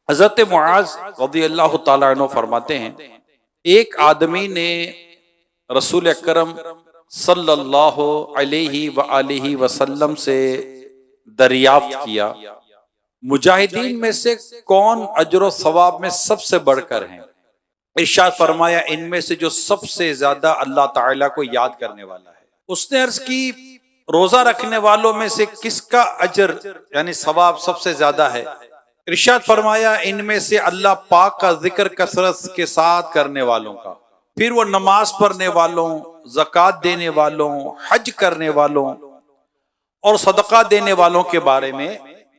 हजरत मुआज रज़ियल्लाहु ताला अन्हु फरमाते हैं, एक आदमी ने रसूल अकरम सल्लल्लाहु अलैहि व आलिहि वसल्लम से दरियाफ्त किया, मुजाहिदीन में से कौन अजर सवाब में सबसे बढ़कर हैं। इरशाद फरमाया, इनमें से जो सबसे ज्यादा अल्लाह ताला को याद करने वाला है। उसने अर्ज की, रोजा रखने वालों में से किसका अजर यानी सवाब सबसे ज्यादा है। इरशाद फरमाया, इनमें से अल्लाह पाक का जिक्र कसरत के साथ करने वालों का। फिर वो नमाज पढ़ने वालों, ज़कात देने वालों, हज करने वालों और सदका देने वालों के बारे में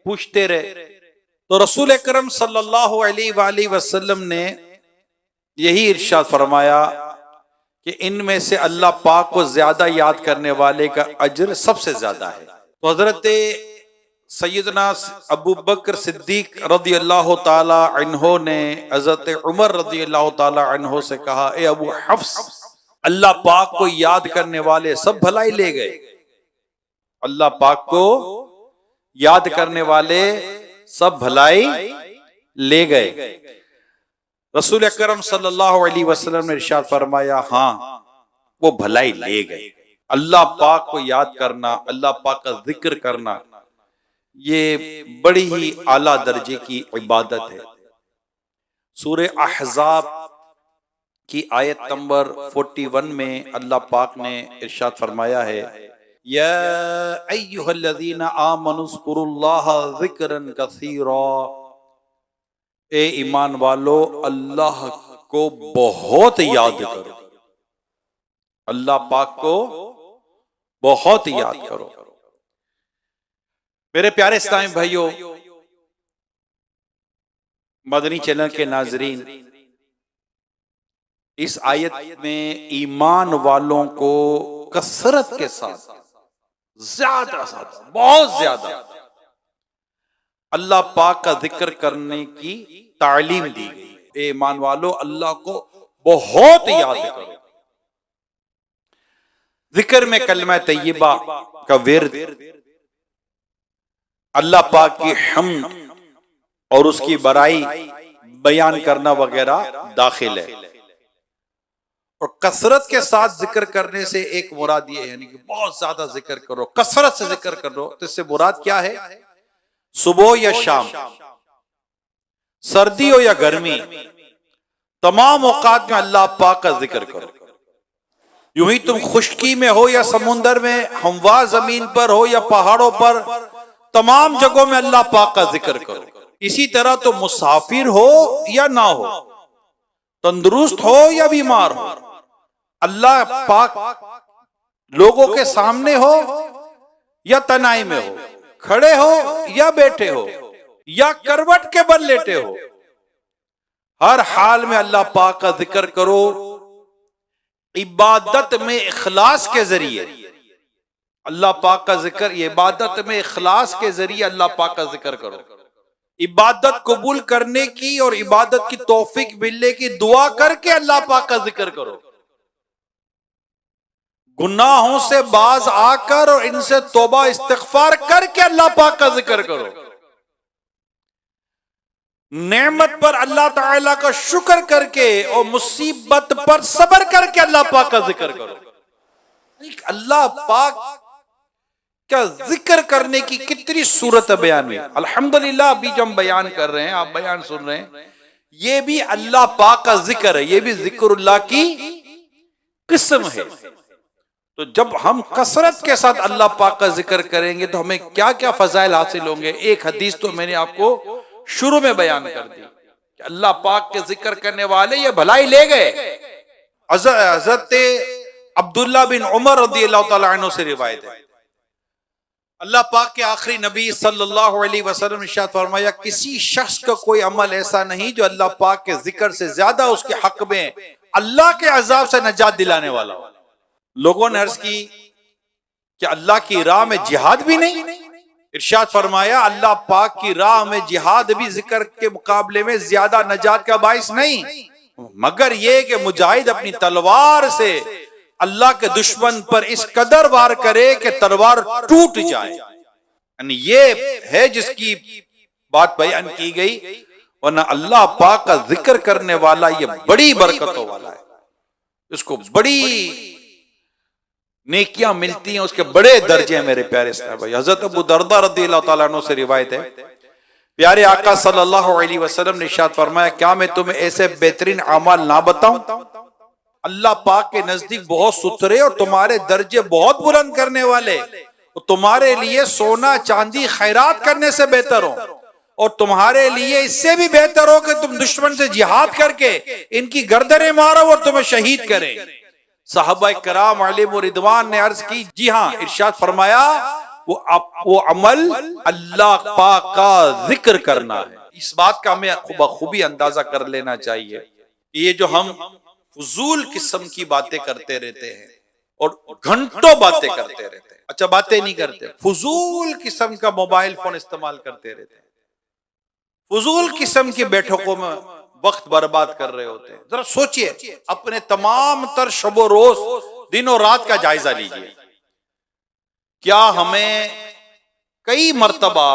पूछते रहे। तो रसूल अकरम सल्लल्लाहु अलैहि वसल्लम ने यही इरशाद फरमाया कि इनमें से अल्लाह पाक को ज्यादा याद करने वाले का अजर सबसे ज्यादा है। तो हजरत सैयदना अबू बकर सिद्दीक रज़ियल्लाहु ताला अन्हो ने हजरत उमर रज़ियल्लाहु ताला अन्हो से कहा, ए अबू हफ्स, अल्लाह पाक को याद करने वाले सब भलाई ले गए। अल्लाह पाक को याद करने वाले सब भलाई ले गए। रसूल अकरम सल्लल्लाहु अलैहि वसल्लम ने इरशाद फरमाया, हाँ वो भलाई ले गए। अल्लाह पाक को याद करना, अल्लाह पाक का जिक्र करना, ये बड़ी ही आला दर्जे की इबादत है। सूरे अहज़ाब की आयत नंबर 41 में अल्लाह पाक ने इरशाद फरमाया है, या अय्युहल्लज़ीना आमनुज़्कुरुल्लाह ज़िक्रन कसीरा, ए ईमान वालो अल्लाह को बहुत याद करो, अल्लाह पाक को बहुत याद करो। मेरे प्यारे इस्लामी भाइयों, मदनी चैनल के नाजरीन, इस आयत में ईमान वालों को कसरत के साथ ज्यादा बहुत ज्यादा अल्लाह पाक का जिक्र करने की तालीम दी गई। ईमान वालों अल्लाह को बहुत याद करो। जिक्र में कलमा तैयबा का विर्द, अल्लाह पाक की हम्द और उसकी बड़ाई बयान करना वगैरह दाखिल है। और कसरत के साथ जिक्र करने से एक मुराद ये है, यानी कि बहुत ज्यादा जिक्र करो, कसरत से जिक्र करो। तो इससे मुराद क्या है? सुबह या शाम, सर्दी हो या गर्मी, तमाम औकात में अल्लाह पाक का जिक्र करो। यूं ही तुम खुश्की में हो या समुंदर में, हमवार जमीन पर हो या पहाड़ों पर, तमाम जगहों में अल्लाह पाक का जिक्र करो। इसी तरह तो मुसाफिर हो या ना हो, तंदुरुस्त हो या बीमार हो, अल्लाह पाक लोगों के सामने हो या तनाई में हो, खड़े हो या बैठे हो या करवट के बल लेटे हो, हर हाल में अल्लाह पाक का जिक्र करो। इबादत में इखलास के जरिए अल्लाह पाक का जिक्र, ये इबादत में इखलास के जरिए अल्लाह पाक का जिक्र करो। इबादत कबूल करने की और इबादत की तौफीक मिलने की दुआ करके अल्लाह पाक का जिक्र करो। गुनाहों से बाज आकर और इनसे तौबा इस्तिग़फार करके अल्लाह पाक का जिक्र करो। नेमत पर अल्लाह ताला का शुक्र करके और मुसीबत पर सब्र करके अल्लाह पाक का जिक्र करो। अल्लाह पाक का जिक्र करने की कितनी सूरत बयान हुई। अल्हम्दुलिल्लाह, अभी जो हम बयान कर रहे हैं, आप बयान सुन रहे हैं, ये भी अल्लाह पाक का जिक्र है, ये भी जिक्रुल्लाह की किस्म है। तो जब हम कसरत के साथ अल्लाह पाक का जिक्र करेंगे तो हमें क्या क्या फजाइल हासिल होंगे। एक हदीस तो मैंने आपको शुरू में बयान कर दी कि अल्लाह पाक के जिक्र करने वाले ये भलाई ले गए। हज़रत अब्दुल्ला बिन उमर रज़ियल्लाहु ताला अन्हु से रिवायत है, अल्लाह पाक के आखिरी नबी सल्लल्लाहु अलैहि वसल्लम ने इरशाद फरमाया, किसी शख्स का कोई अमल ऐसा नहीं जो अल्लाह पाक के जिक्र से ज्यादा उसके हक में अल्लाह के अजाब से नजात दिलाने वाला हो। लोगों ने अर्ज की कि अल्लाह की राह में जिहाद भी नहीं? इरशाद फरमाया, अल्लाह पाक की राह में जिहाद भी जिक्र के मुकाबले में ज्यादा नजात का बाइस नहीं, मगर यह कि मुजाहिद अपनी तलवार से अल्लाह के दुश्मन पर इस कदर वार करे कि तलवार टूट जाए। यानी ये है जिसकी बात बयान की गई। वरना अल्लाह पाक का जिक्र करने वाला ये बड़ी बरकतों वाला है, उसको बड़ी नेकियां मिलती हैं, उसके बड़े दर्जे हैं मेरे प्यारे साहब भाई। हजरत अबू दरदा रज़ियल्लाहु ताला अन्हु से रिवायत है, प्यारे आका सल्लल्लाहु अलैहि वसल्लम ने इरशाद फरमाया, क्या मैं तुम्हें ऐसे बेहतरीन अमाल ना बताऊं अल्लाह पाक के नजदीक बहुत सुथरे और तुम्हारे दर्जे बहुत बुलंद करने वाले, और तुम्हारे लिए सोना चांदी खैरात करने से बेहतर हो, और तुम्हारे लिए इससे भी बेहतर हो कि तुम दुश्मन से जिहाद करके इनकी गर्दनें मारो और तुम्हें शहीद करें। साहबा कराम अलैहिम रिदवान ने अर्ज की, जी हाँ, इरशाद फरमाया वो अमल अल्लाह पाक का जिक्र करना है। इस बात का हमें बखूबी अंदाजा कर लेना चाहिए कि ये जो हम फजूल किस्म की बातें करते रहते हैं और घंटों बातें करते रहते हैं, अच्छा बातें नहीं करते, फजूल किस्म का मोबाइल फोन इस्तेमाल करते रहते हैं, फजूल किस्म की बैठकों में वक्त बर्बाद कर रहे होते हैं। जरा सोचिए, अपने तमाम तर शबो रोज दिनों रात का जायजा लीजिए। क्या हमें कई मर्तबा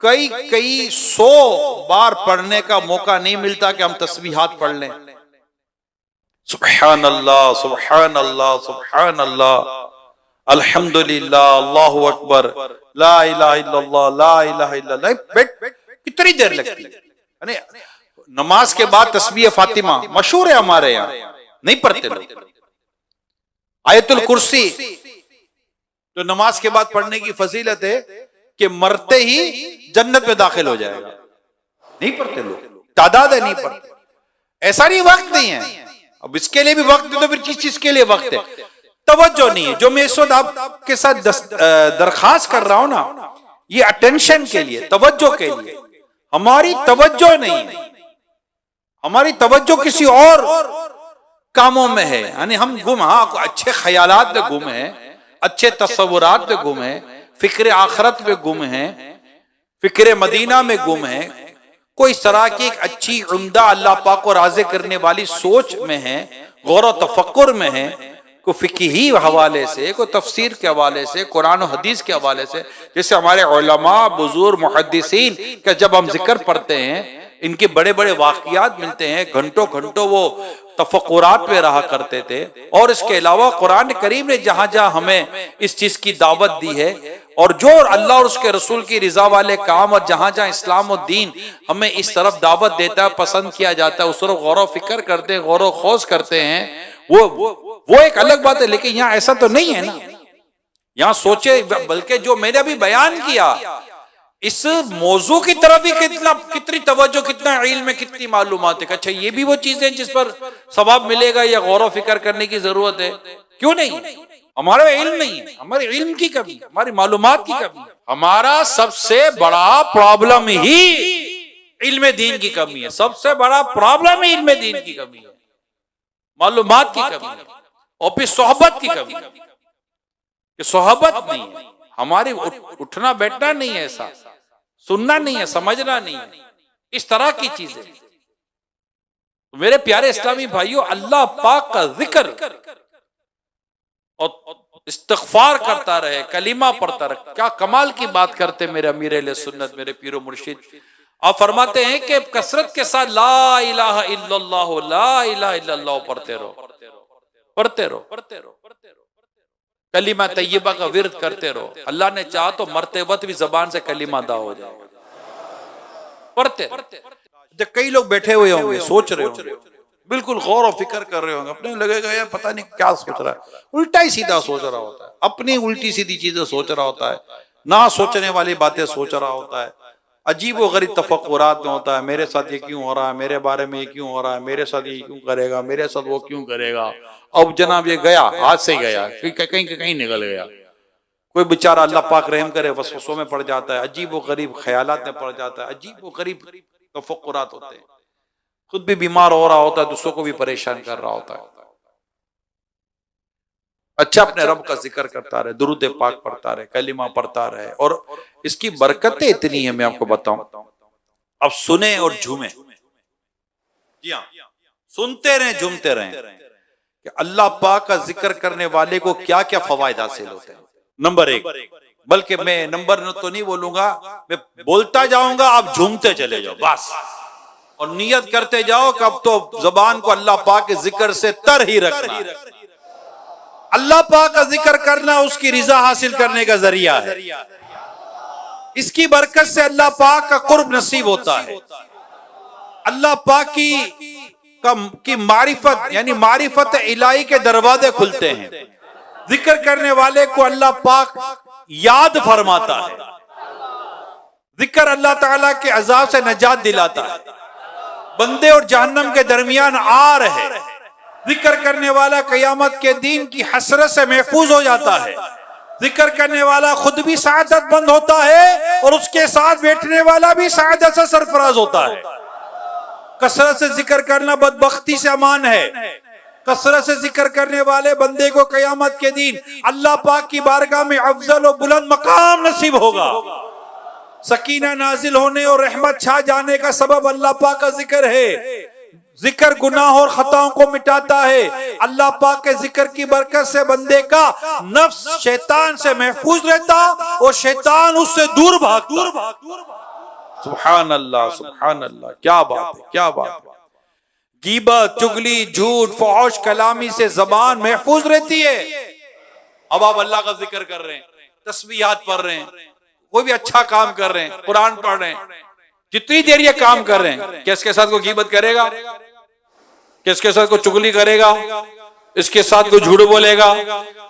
कई 100 बार पढ़ने का मौका नहीं मिलता कि हम तस्बीहात पढ़ लें? सुब्हान अल्लाह सुब्हान अल्लाह सुब्हान अल्लाह, अल्हम्दुलिल्लाह, अल्लाहु अकबर, ला इलाहा इल्लल्लाह, ला इलाहा इल्लल्लाह। कितनी देर लगती है? नमाज के बाद तस्बीह फातिमा मशहूर है हमारे यहाँ, नहीं पढ़ते लोग। आयतुल कुर्सी तो नमाज के बाद पढ़ने की फजीलत है कि मरते ही जन्नत में दाखिल हो जाएगा, नहीं पढ़ते लोग, तादाद है नहीं पढ़ते। ऐसा नहीं, वक्त नहीं है। अब इसके लिए भी वक्त है तो फिर किस चीज के लिए वक्त है? तवज्जो नहीं है। जो मैं इस वक्त आपके साथ दरखास्त कर रहा हूं ना, ये अटेंशन के लिए, तवज्जो के लिए। हमारी तवज्जो नहीं है, हमारी तवज्जो किसी और कामों में है। यानी हम गुम, हाँ, अच्छे ख्यालात में गुम है, अच्छे तस्वुरात में गुम है, फिक्र आखरत में गुम है, फिक्र मदीना में गुम है, कोई इस तरह की एक अच्छी उम्दा अल्लाह पाक को राज़ी करने वाली सोच में है, गौर और तफक्कुर में है, को फिक़ही हवाले से, को तफसीर के हवाले से, कुरान और हदीस के हवाले से। जैसे हमारे उलमा बुजुर्ग मुहद्दिसीन का जब हम जिक्र पढ़ते हैं, इनके बड़े बड़े वाक़ियात मिलते हैं, घंटों घंटों वो तफक्कुरात में रहा करते थे। और इसके अलावा कुरान करीम ने जहां जहां हमें इस चीज की दावत दी है, और जो अल्लाह और उसके रसूल की रिजा वाले काम, और जहां जहां इस्लाम और दीन हमें इस तरफ दावत देता है, पसंद किया जाता है, उस तरफ गौर फिक्र करते हैं, गौर खोज करते हैं, वो एक अलग बात है। लेकिन यहाँ ऐसा तो नहीं है ना। यहाँ सोचे, बल्कि जो मैंने अभी बयान किया, इस मौजू की तरफ भी कितनी तवज्जो, कितना इल्म में, कितनी मालूमात है। अच्छा, ये भी वो चीजें जिस पर सवाब मिलेगा या गौर फिक्र करने की जरूरत है? क्यों नहीं? हमारा इल्म नहीं है, हमारे इल्म की कमी, हमारी मालूमात की कमी। हमारा सबसे बड़ा प्रॉब्लम ही इल्म दीन की कमी है। सबसे बड़ा प्रॉब्लम ही इल्म दीन की कमी है, मालूमात की कमी है, और फिर सोहबत की कमी है। कि सोहबत नहीं है हमारी, उठना बैठना नहीं है, ऐसा सुनना नहीं है, समझना नहीं है, इस तरह की चीजें। तो मेरे प्यारे इस्लामी भाइयों, अल्लाह पाक का जिक्र और इस्तिग़फ़ार करता रहे, कलीमा पढ़ता रहे, क्या कमाल की बात करते मेरे अमीर अहले सुन्नत, मेरे पीरो मुर्शिद। आप फरमाते हैं कि कसरत के साथ ला इलाहा इल्लल्लाह, ला इलाहा इल्लल्लाह पढ़ते रहो, पढ़ते रहो, पढ़ते रहो, कलीमा तैयबा का विर्द करते रहो। अल्लाह ने चाहा तो मरते वक्त भी जबान से कलीमा अदा हो जाएगा, पढ़ते। जब कई लोग बैठे हुए होंगे, सोच रहे होंगे, बिल्कुल गौर और फिक्र कर रहे होंगे, अपने लगेगा यार पता नहीं क्या सोच रहा है, उल्टा ही सीधा सोच रहा होता है, अपनी उल्टी सीधी चीजें सोच रहा होता है, ना सोचने वाली बातें सोच रहा होता है, अजीब व गरीब तफक्कुरात में होता है। मेरे साथ ये क्यों हो रहा है, मेरे बारे में ये क्यों हो रहा है, मेरे साथ ये क्यों करेगा, मेरे साथ वो क्यों करेगा। अब जनाब ये गया, हाथ से गया, कहीं कहीं निकल गया। कोई बेचारा अल्लाह पाक रहम करे वसवसों में पड़ जाता है, अजीब व गरीब ख्यालात में पड़ जाता है, अजीब व गरीब तफक्कुरात होते हैं, खुद भी बीमार हो रहा होता है, दूसरों को भी परेशान कर रहा होता है। अच्छा, अपने रब का जिक्र करता रहे, दुरूद पाक पढ़ता रहे, कलिमा पढ़ता रहे, और इसकी बरकतें इतनी है, मैं आपको बताऊं। अब सुने और झूमे, जी हाँ, सुनते रहे, झूमते रहे कि अल्लाह पाक का जिक्र करने वाले को क्या क्या फवायद हासिल होते हैं। नंबर 1, बल्कि मैं नंबर तो नहीं बोलूंगा, मैं बोलता जाऊंगा, आप झूमते चले जाओ बस, और नियत करते जाओ कि अब तो जबान को अल्लाह पाक के जिक्र से तर ही रखना है। अल्लाह पाक का जिक्र करना उसकी रिजा हासिल करने का जरिया है। इसकी बरकत से अल्लाह पाक का कुर्ब नसीब होता है। अल्लाह पाक की मारिफत यानी मारिफत इलाही के दरवाजे खुलते हैं। जिक्र करने वाले को अल्लाह पाक याद फरमाता है। जिक्र अल्लाह ताला के अजाब से नजात दिलाता है। बंदे और जहन्नम के दरमियान आर है। जिक्र करने वाला क़यामत के दिन की हसरत से महफूज हो जाता है। जिक्र करने वाला खुद भी सआदत मंद होता है और उसके साथ बैठने वाला भी सआदत से सरफराज होता है। कसरत से जिक्र करना बदबख्ती से अमान है। कसरत से जिक्र करने वाले बंदे को क़यामत के दिन अल्लाह पाक की बारगाह में अफजल और बुलंद मकाम नसीब होगा। सकीना नाजिल होने और रहमत छा जाने का सबब अल्लाह पाक का जिक्र है। जिक्र गुनाह और खताओं को मिटाता है। अल्लाह पाक के जिक्र की बरकत से बंदे का नफ्स शैतान से महफूज रहता और शैतान उससे दूर भागता। सुभान अल्लाह, सुभान अल्लाह, क्या बात है, क्या बात है। गीबत, चुगली, झूठ, फौश कलामी से जबान महफूज रहती है। अब आप अल्लाह का जिक्र कर रहे हैं, तस्बीहात पढ़ रहे हैं, कोई भी अच्छा काम कर रहे हैं, कुरान पढ़ रहे हैं, जितनी देर ये काम कर रहे हैं, क्या इसके साथ कोई गीबत करेगा? क्या इसके साथ कोई चुगली करेगा? इसके साथ कोई झूठ बोलेगा?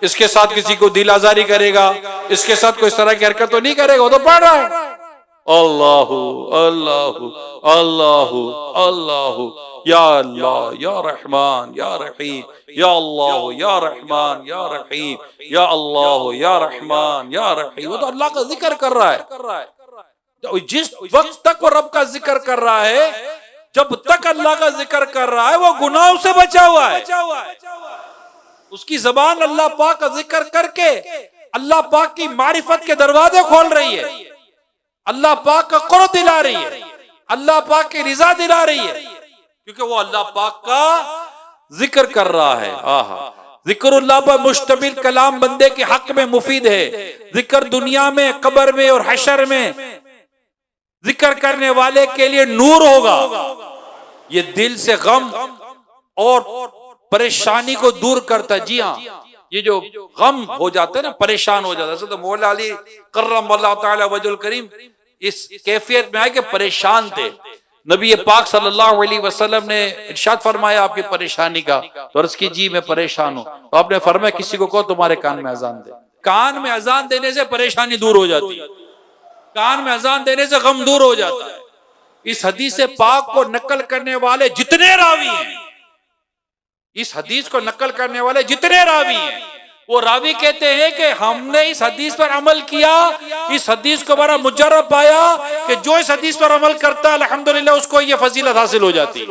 इसके साथ किसी को दिल आजारी करेगा? इसके साथ कोई इस तरह की हरकत तो नहीं करेगा। वो तो पढ़ रहा है अल्लाहु अल्लाहु अल्लाहु अल्लाहु या अल्लाह या रहमान या रहीम या अल्लाह या रहमान या रहीम या अल्लाह या रहमान या रहीम। वो तो अल्लाह का जिक्र कर रहा है। जिस वक्त तक वो रब का जिक्र कर रहा है, जब तक अल्लाह का जिक्र कर रहा है, वो गुनाहों से बचा हुआ है। उसकी जबान अल्लाह पाक का जिक्र करके अल्लाह पाक की मारिफत के दरवाजे खोल रही है। अल्लाह पाक का कुर्ब दिला रही है। अल्लाह पाक की रिजा दिला रही है, क्योंकि वो अल्लाह पाक का जिक्र कर रहा है। आहा, जिक्रुल्लाह पर मुश्तमिल कलाम बंदे के हक में मुफीद है। जिक्र दुनिया में, कब्र में और हशर में जिक्र करने वाले के लिए नूर होगा। ये दिल से गम और परेशानी को दूर करता है। जी हाँ, ये जो गम हो जाता है ना, परेशान हो जाता है, तो मौला अली कर्रमल्लाहु तआला वजहुल करीम इस कैफियत में आए कि परेशान थे। नबी पाक सल्लल्लाहु अलैहि वसल्लम ने इरशाद फरमाया आपकी परेशानी का, तो अर्ज की जी मैं परेशान हूँ। तो आपने फरमाया किसी को कहो तुम्हारे कान में अजान दे। कान में अजान देने से परेशानी दूर हो जाती है। कान में अजान देने से गम दूर हो जाता है। इस हदीस पाक को नकल करने वाले जितने रावी हैं, इस हदीस को नकल करने वाले जितने रावी हैं, वो रावी कहते हैं कि हमने इस हदीस पर अमल किया, इस हदीस को बड़ा मुजर्रब पाया कि जो इस हदीस पर अमल करता है अल्हम्दुलिल्लाह उसको ये फजीलत हासिल हो जाती है।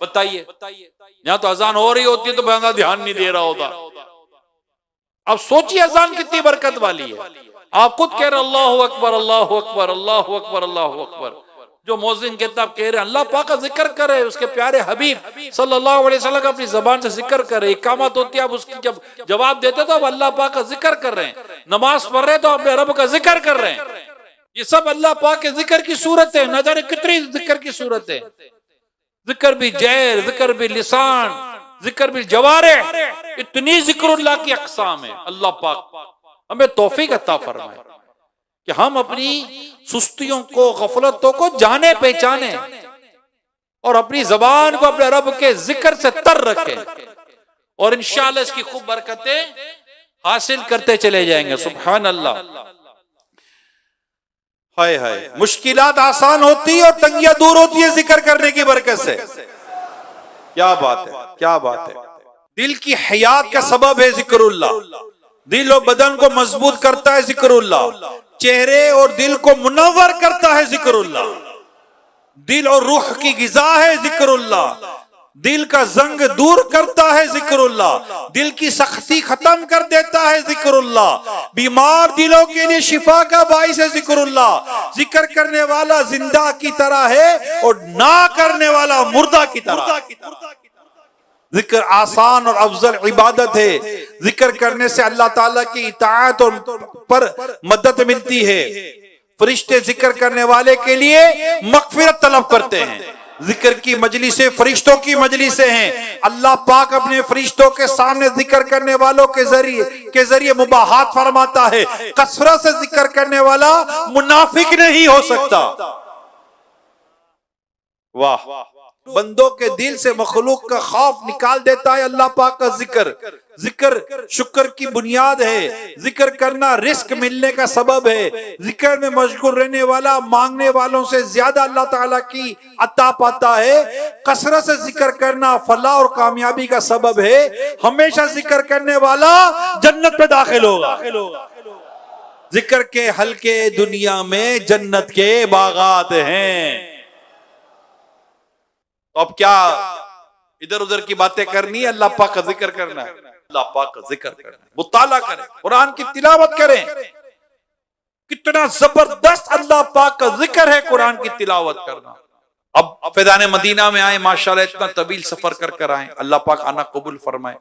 बताइए, यहाँ तो अजान हो रही होती है तो बंदा ध्यान नहीं दे रहा होता। अब सोचिए अजान कितनी बरकत वाली है। आप खुद कह रहे अल्लाहु अकबर अल्लाहु अकबर अल्लाहु अकबर अल्लाहु अकबर। जो मौज़िन कहता आप कह रहे हैं अल्लाह पाक का जिक्र करे, उसके प्यारे हबीब सल्लल्लाहु अलैहि वसल्लम का अपनी जबान से जिक्र करे। इकामत होती है आप उसकी जब जवाब देते तो आप अल्लाह पाक का जिक्र कर रहे हैं। नमाज पढ़ रहे तो अपने रब का जिक्र कर रहे हैं। ये सब अल्लाह पाक के जिक्र की सूरत है। न जाने कितनी जिक्र की सूरत है। जिक्र भी जहर, जिक्र भी लिसान, जिक्र भी जवारे, इतनी जिक्रुल्लाह की अक़साम है। अल्लाह पाक हमें तौफीक अता फरमाए कि हम अपनी सुस्तियों को, गफलतों को जाने पहचाने और अपनी जबान को अपने रब के जिक्र से तर रखें, और इंशाअल्लाह इसकी खूब बरकतें हासिल करते चले जाएंगे। सुभान अल्लाह। हाय हाय, मुश्किलात आसान होती है और तंगियां दूर होती है जिक्र करने की बरकत से। क्या बात है, क्या बात है। दिल की हयात का सबब है जिक्रुल्लाह। दिल और बदन को मजबूत करता है जिक्रुल्लाह। चेहरे और दिल को मुनव्वर करता है जिक्रुल्लाह। दिल और रूह की गिज़ा है जिक्रुल्लाह। दिल का जंग दूर करता है जिक्रुल्लाह। दिल की सख्ती खत्म कर देता है जिक्रुल्लाह। बीमार दिलों के लिए शिफा का बाइस है जिक्रुल्लाह। जिक्र करने वाला जिंदा की तरह है और ना करने वाला मुर्दा की तरह। जिक्र आसान और अफजल इबादत है। जिक्र करने से अल्लाह ताला की इताअत और पर मदद मिलती है। फरिश्ते जिक्र करने वाले के लिए मगफिरत तलब करते हैं। जिक्र की मजलिसें फरिश्तों की मजलिसें हैं। अल्लाह पाक अपने फरिश्तों के सामने जिक्र करने वालों के जरिए मुबाहात फरमाता है। कसरत से जिक्र करने वाला मुनाफिक नहीं हो सकता। वाह, बंदों के दिल से मखलूक का खौफ निकाल देता है अल्लाह पाक का जिक्र। जिक्र शुक्र की बुनियाद है। जिक्र करना रिस्क मिलने का सबब है। जिक्र में मशगूल रहने वाला मांगने वालों से ज्यादा अल्लाह ताला की अता पाता है। कसरत से जिक्र करना फलाह और कामयाबी का सबब है। हमेशा जिक्र करने वाला जन्नत में दाखिल होगा। जिक्र के हल्के दुनिया में जन्नत के बागात हैं। तो अब क्या इधर उधर की बातें करनी है, अल्लाह पाक का जिक्र करना है। अल्लाह पाक का जिक्र करना है, मुताला करें, कुरान की तिलावत करें। कितना जबरदस्त अल्लाह पाक का जिक्र है कुरान की तिलावत करना। अब फैज़ान मदीना में आए, माशाल्लाह इतना तवील सफर कर आए, अल्लाह पाक आना कबूल फरमाए।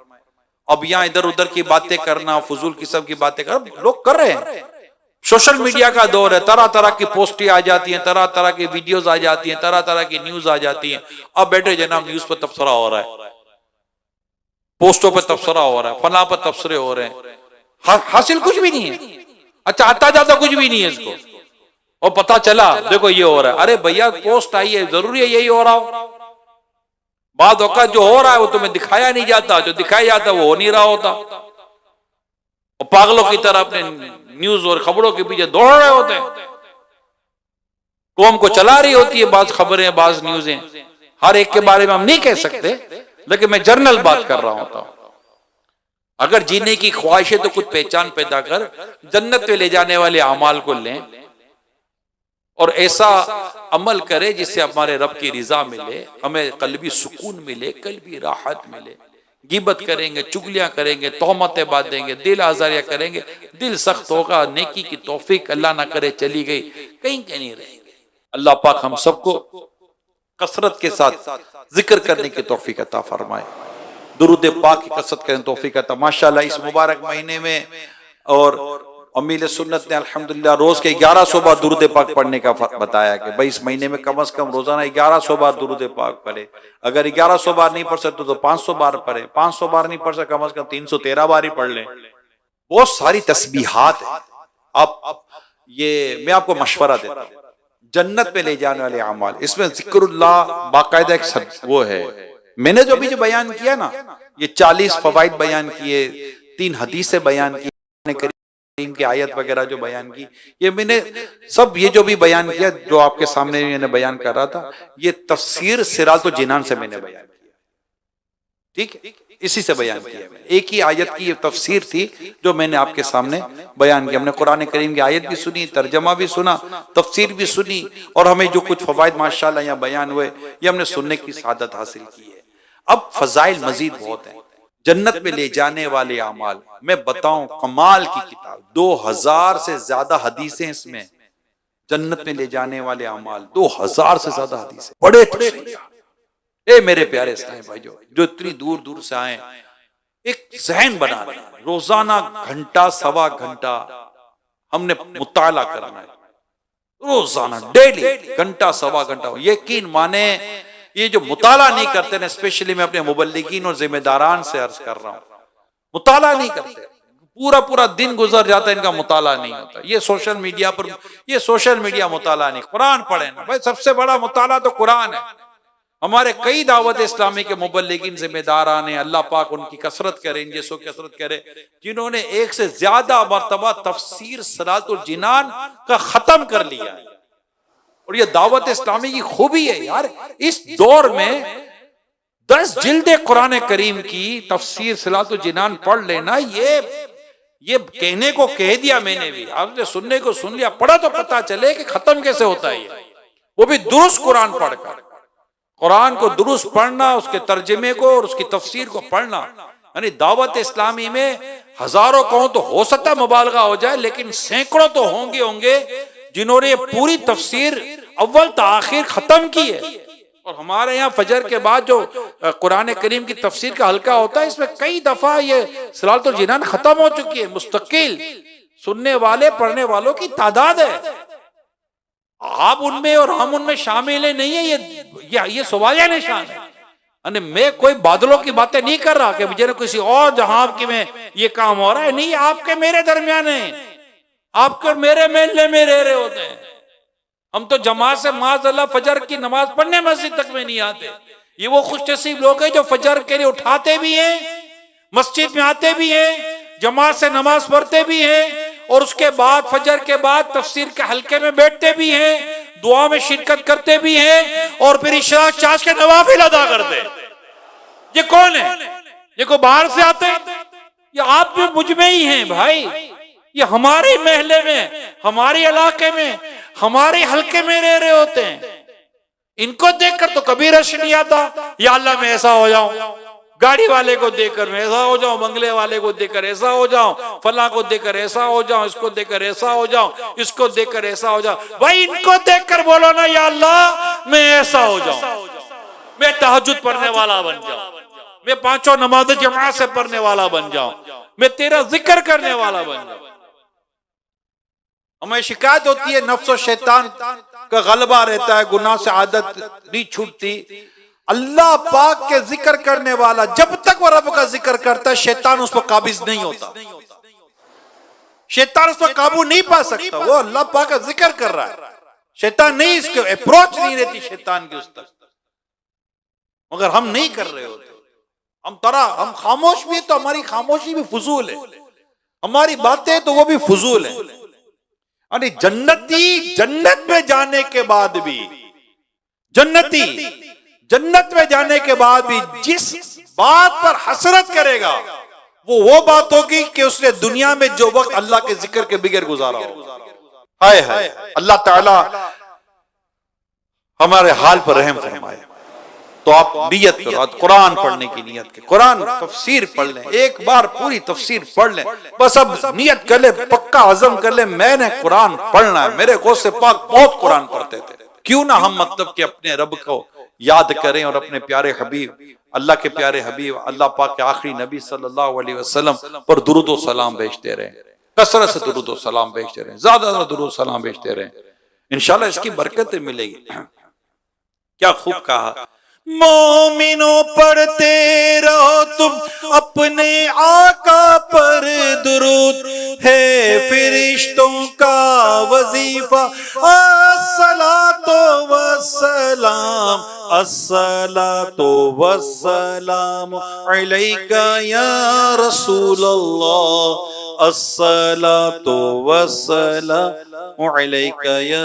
अब यहाँ इधर उधर की बातें करना, फजूल किस्म की बातें करना लोग कर रहे हैं। सोशल मीडिया का दौर है, तरह तरह की पोस्टें आ जाती हैं, तरह तरह की वीडियोस आ जाती हैं, तरह तरह की न्यूज आ जाती हैं। अब बैठे जनाब न्यूज पर तबसरा हो रहा है, पोस्टों पर तबसरा हो रहा है, फला पर तबसरे हो रहे हैं। हासिल कुछ भी नहीं है। अच्छा, आता जाता कुछ भी नहीं है इसको, और पता चला देखो ये हो रहा है। अरे भैया पोस्ट आई है, जरूरी है यही हो रहा हो? बाद औकात जो हो रहा है वो तुम्हें दिखाया नहीं जाता, जो दिखाया जाता वो हो नहीं रहा होता। और पागलों की तरह अपने न्यूज और खबरों के पीछे दौड़ रहे होते हैं। कौम को चला रही होती है बाज खबरें, बाज न्यूजें। हर एक के बारे में हम नहीं कह सकते, लेकिन मैं जनरल बात कर रहा होता हूं। अगर जीने की ख्वाहिश है तो कुछ पहचान पैदा कर, जन्नत पे ले जाने वाले अमाल को लें और ऐसा अमल करे जिससे हमारे रब की रिजा मिले, हमें कल्बी सुकून मिले, कल्बी राहत मिले। गिबत करेंगे, चुगलियां करेंगे, तोहमतें बांधेंगे, दिल आजारियां करेंगे, दिल सख्त होगा। नेकी की तौफीक अल्लाह ना करे चली गई, कहीं नहीं रहेंगे। अल्लाह पाक हम सबको कसरत के साथ जिक्र करने की तौफीक अता फरमाए। दुरूद पाक की कसरत करें, तौफीक अता। माशाल्लाह इस मुबारक महीने में और अमील सुन्नत ने अल्हम्दुलिल्लाह रोज के 1100 बार दुरूद पाक पढ़ने का बताया कि भाई इस महीने में कम से कम रोजाना 1100 बार दुरूद पाक पढ़े। अगर 1100 बार नहीं पढ़ सकते तो 500 बार पढ़े, 500 बार नहीं पढ़ सकते कम से कम 313 बार ही पढ़ लें। बहुत सारी तस्बीहात है। अब ये मैं आपको मशवरा देता हूँ, जन्नत में ले जाने वाले अमाल, इसमें जिक्रुल्लाह बाकायदा एक वो है। मैंने जो अभी जो बयान किया ना, ये 40 फवाइद बयान किए, 3 हदीसें बयान की, की आयत वगैरह जो बयान की, ये मैंने सब ये जो भी बयान किया, जो आपके सामने मैंने बयान कर रहा था, ये तफसीर सिरातुल जिनान से मैंने बयान किया। ठीक है, इसी से बयान किया मैंने। एक ही आयत की ये तफसीर थी जो मैंने आपके सामने बयान किया। हमने कुरान करीम की आयत भी सुनी, तर्जमा भी सुना, तफसीर भी सुनी, और हमें जो कुछ फवाइद माशाल्लाह यहाँ बयान हुए, ये हमने सुनने की सादत हासिल की है। अब फजाइल मजीद बहुत है। जन्नत में ले जाने वाले अमाल, मैं बताऊं कमाल की किताब, 2000 से ज्यादा हदीसें इसमें। जन्नत में ले जाने वाले अमाल 2000 से ज्यादा हदीसें, बड़े ए मेरे प्यारे साहिब भाइयों, जो इतनी दूर दूर से आए, एक ज़हन बना रहे, रोजाना घंटा सवा घंटा हमने मुताला करना है, रोजाना डेली घंटा सवा घंटा। यकीन माने ये जो मुताला नहीं करते ना, स्पेशली मैं अपने मुबल्लिगीन और जिम्मेदारान से अर्ज कर रहा हूँ, मुताला नहीं करते, पूरा पूरा दिन गुजर जाता है, इनका मुताला नहीं होता। ये सोशल मीडिया पर, ये सोशल मीडिया मुताला नहीं, कुरान पढ़े ना भाई, सबसे बड़ा मुताला तो कुरान है। हमारे कई दावत इस्लामी के मुबल्लिगीन जिम्मेदारान हैं, अल्लाह पाक उनकी कसरत करे, इन जैसों की कसरत करे, जिन्होंने एक से ज्यादा मर्तबा तफसीर सिरातुल जिनान का खत्म कर लिया है। और ये दावत इस्लामी की खूबी है यार, इस दौर में 10 जिल्दे कुरान करीम की तफसीर सिरातुल जिनान पढ़ लेना, ये कहने को कह दिया मैंने भी, आपने सुनने को सुन लिया, पढ़ा तो पता चले कि खत्म कैसे होता है, वो भी दुरुस्त कुरान पढ़कर। कुरान को दुरुस्त पढ़ना, उसके तर्जमे को और उसकी तफसीर को पढ़ना, यानी दावत इस्लामी में हजारों कहूं तो हो सकता है मुबालगा हो जाए, लेकिन सैकड़ों तो होंगे जिन्होंने पूरी तफसीर अव्वल ता आखिर खत्म की है। और हमारे यहाँ फजर के बाद जो कुरान करीम की तफसीर का हल्का होता है, इसमें कई दफा ये सलातुल जिनान खत्म हो चुकी है। मुस्तकिल सुनने वाले पढ़ने वालों की तादाद है, आप उनमें और हम उनमें शामिल है नहीं है, ये सवालिया निशान है। अरे मैं कोई बादलों की बातें नहीं कर रहा कि मुझे किसी और जहां की में ये काम हो रहा है, नहीं, आपके मेरे दरमियान है, आपके मेरे महल्ले में रह रहे होते हैं। हम तो जमात से माज़अल्लाह फजर की नमाज पढ़ने मस्जिद तक में नहीं आते। ये वो खुशनसीब लोग हैं जो फजर के लिए उठाते भी हैं, मस्जिद में आते भी हैं, जमात से नमाज पढ़ते भी हैं, और उसके बाद फजर के बाद तफसीर के हल्के में बैठते भी हैं, दुआ में शिरकत करते भी हैं, और फिर इशा चाश के नवाफिल अदा करते हैं। ये कौन है? ये कोई बाहर से आते हैं? ये आप भी मुझ में ही हैं भाई। ये हमारे महल्ले में, हमारे इलाके में, हमारे हल्के में रह रहे होते हैं। इनको देखकर तो कभी रश नहीं आता, या अल्लाह मैं ऐसा हो जाऊं, गाड़ी वाले को देखकर मैं ऐसा हो जाऊं, बंगले वाले को देखकर ऐसा हो जाऊं, फला को देखकर ऐसा हो जाऊं, इसको देखकर ऐसा हो जाऊं, इसको देखकर ऐसा हो जाऊं। भाई इनको देखकर बोलो ना, या अल्लाह मैं ऐसा हो जाऊं, मैं तहज्जुद पढ़ने वाला बन जाऊं, मैं पांचों नमाज जमात से पढ़ने वाला बन जाऊं, मैं तेरा जिक्र करने वाला बन जाऊं। हमें शिकायत होती है, नफ्स और शैतान का गलबा रहता है, गुनाह से आदत नहीं छूटती। अल्लाह पाक के जिक्र करने वाला जब तक वो रब का जिक्र करता है, शैतान उस पर काबिज नहीं होता, शैतान उस पर काबू नहीं पा सकता। वो अल्लाह पाक का जिक्र कर रहा है, शैतान नहीं, इसके अप्रोच नहीं रहती शैतान की उस तक। मगर हम नहीं कर रहे होते, हम खामोश भी है तो हमारी खामोशी भी फजूल है, हमारी बातें तो वो भी फजूल है। अरे जन्नती जन्नत में जाने के बाद भी, जन्नती जन्नत में जाने के बाद भी जिस बात पर हसरत करेगा वो बात होगी कि उसने दुनिया में जो वक्त अल्लाह के जिक्र के बगैर गुजारा हो। हाय हाय, अल्लाह ताला हमारे हाल पर रहम फरमाए। तो आप नियत करो, कुरान पढ़ने की नियत के, कुरान तफसीर पढ़ लें, एक बार पूरी तफसीर पढ़ लें, बस अब नियत कर ले, पक्का अज़म कर ले, मैंने कुरान पढ़ना है। मेरे गौसे पाक बहुत कुरान पढ़ते थे, क्यों ना हम मतलब कि अपने रब को याद करें और अपने प्यारे हबीब, अल्लाह के प्यारे हबीब, अल्लाह पाक के आखिरी नबी सल्लल्लाहु अलैहि वसल्लम पर दुरूद और सलाम भेजते रहे, कसरत से दुरूद और सलाम भेजते रहे, ज्यादा दुरूद सलाम भेजते रहे, इंशाल्लाह इसकी बरकतें मिलेगी। क्या खूब कहा, मोमिनो पढ़ते रहो तुम अपने आका पर दुरूद, है फिरिश्तों का वजीफा अस्सलातो वस्सलाम, अस्सलातो वस्सलाम अलैका या रसूल अल्लाह, अस्सलातो वस्सलाम अलैका या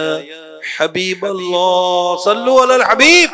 हबीब अल्लाह, सल्लु अलल हबीब।